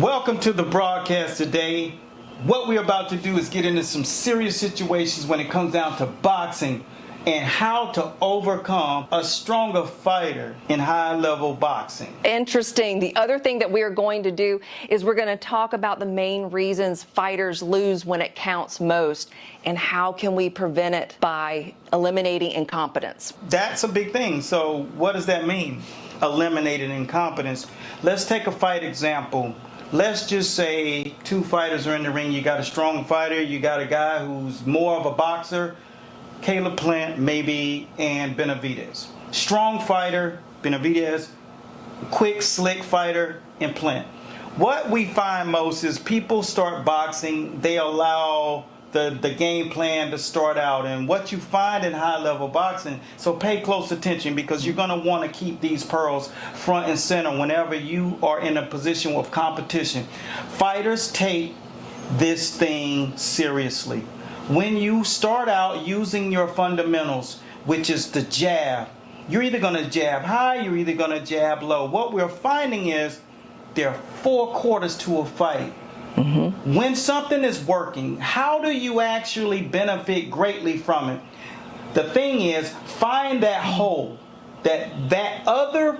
Welcome to the broadcast today. What we're about to do is get into some serious situations when it comes down to boxing and how to overcome a stronger fighter in high-level boxing. Interesting. The other thing that we are going to do is we're going to talk about the main reasons fighters lose when it counts most and how can we prevent it by eliminating incompetence. That's a big thing. So what does that mean? Eliminating incompetence. Let's take a fight example. Let's just say two fighters are in the ring. You got a strong fighter. You got a guy who's more of a boxer. Caleb Plant, maybe, and Benavidez. Strong fighter, Benavidez. Quick, slick fighter, and Plant. What we find most is people start boxing. They allow the game plan to start out, and what you find in high-level boxing, so pay close attention because you're going to want to keep these pearls front and center whenever you are in a position of competition. Fighters take this thing seriously. When you start out using your fundamentals, which is the jab, you're either going to jab high, you're either going to jab low. What we're finding is there are 4 quarters to a fight. When something is working, how do you actually benefit greatly from it? The thing is, find that hole that other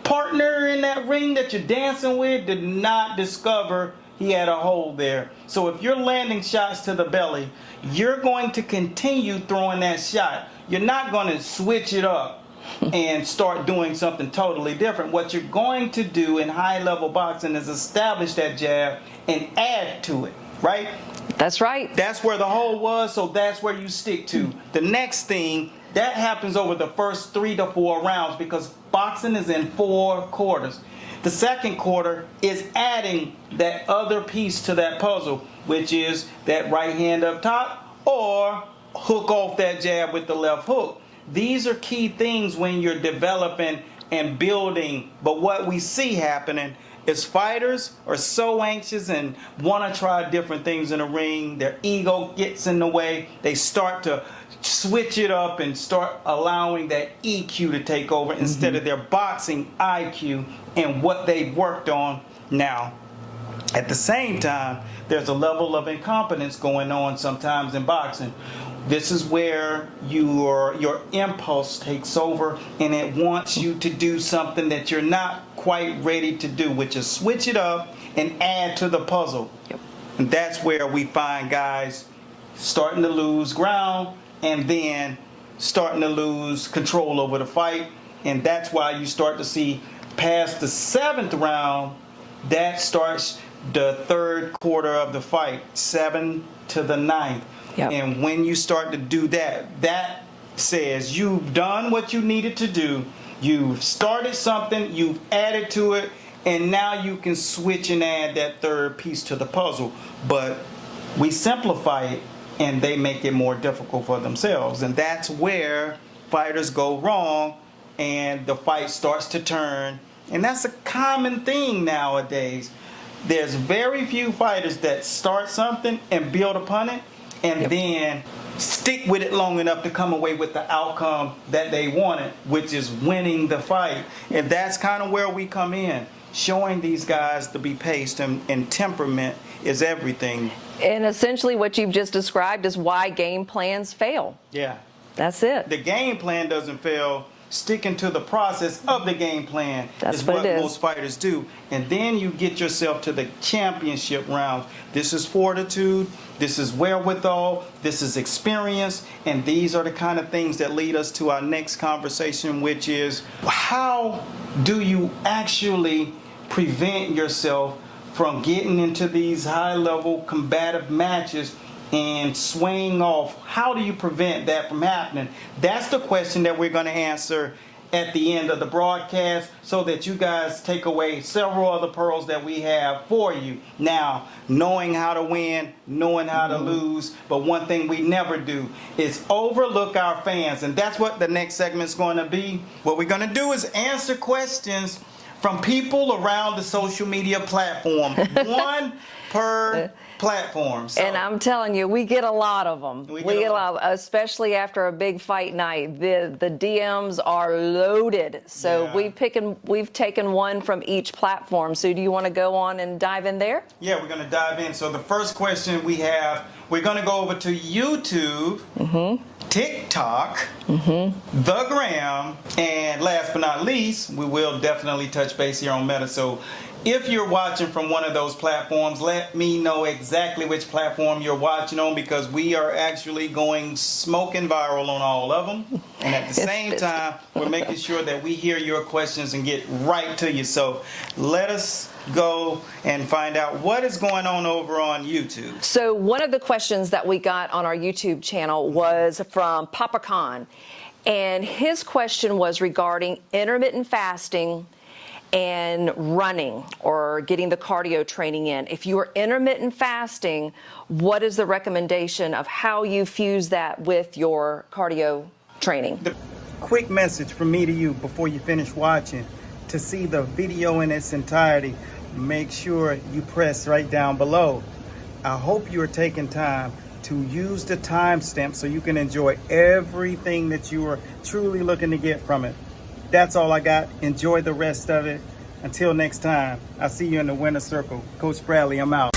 partner in that ring that you're dancing with did not discover he had a hole there. So if you're landing shots to the belly, you're going to continue throwing that shot. You're not going to switch it up and start doing something totally different. What you're going to do in high-level boxing is establish that jab and add to it, right? That's right. That's where the hole was, so that's where you stick to. The next thing, that happens over the first 3 to 4 rounds because boxing is in 4 quarters. The second quarter is adding that other piece to that puzzle, which is that right hand up top or hook off that jab with the left hook. These are key things when you're developing and building. But what we see happening is fighters are so anxious and want to try different things in the ring. Their ego gets in the way. They start to switch it up and start allowing that EQ to take over instead of their boxing IQ and what they've worked on. Now, at the same time, there's a level of incompetence going on sometimes in boxing. This is where your impulse takes over and it wants you to do something that you're not quite ready to do, which is switch it up and add to the puzzle. Yep. And that's where we find guys starting to lose ground and then starting to lose control over the fight. And that's why you start to see past the 7th round, that starts the 3rd quarter of the fight, 7 to the 9th. Yep. And when you start to do that, that says you've done what you needed to do. You've started something, you've added to it, and now you can switch and add that 3rd piece to the puzzle. But we simplify it, and they make it more difficult for themselves. And that's where fighters go wrong, and the fight starts to turn. And that's a common thing nowadays. There's very few fighters that start something and build upon it, and then stick with it long enough to come away with the outcome that they wanted, which is winning the fight. And that's kind of where we come in, showing these guys to be paced, and temperament is everything. And essentially what you've just described is why game plans fail. Yeah. That's it. The game plan doesn't fail. Sticking to the process of the game plan is what most fighters do. And then you get yourself to the championship rounds. This is fortitude, this is wherewithal, this is experience, and these are the kind of things that lead us to our next conversation, which is how do you actually prevent yourself from getting into these high-level combative matches and swaying off? How do you prevent that from happening? That's the question that we're going to answer at the end of the broadcast, so that you guys take away several other pearls that we have for you. Now, knowing how to win, knowing how to lose, but one thing we never do is overlook our fans, and that's what the next segment's going to be. What we're going to do is answer questions from people around the social media platform. One per platform. So, and I'm telling you, we get a lot of them. We get a lot, especially after a big fight night. The DMs are loaded. So yeah. we've taken one from each platform. So do you want to go on and dive in there? Yeah, we're going to dive in. So the first question we have, we're going to go over to YouTube, TikTok, the Gram, and last but not least, we will definitely touch base here on Meta. So if you're watching from one of those platforms, let me know exactly which platform you're watching on, because we are actually going smoking viral on all of them. And at the same time, we're making sure that we hear your questions and get right to you. So let us go and find out what is going on over on YouTube. So one of the questions that we got on our YouTube channel was from Papa Khan. And his question was regarding intermittent fasting and running or getting the cardio training in. If you are intermittent fasting, what is the recommendation of how you fuse that with your cardio training? The quick message from me to you before you finish watching: to see the video in its entirety, make sure you press right down below. I hope you are taking time to use the timestamp so you can enjoy everything that you are truly looking to get from it. That's all I got. Enjoy the rest of it. Until next time, I'll see you in the winner's circle. Coach Bradley, I'm out.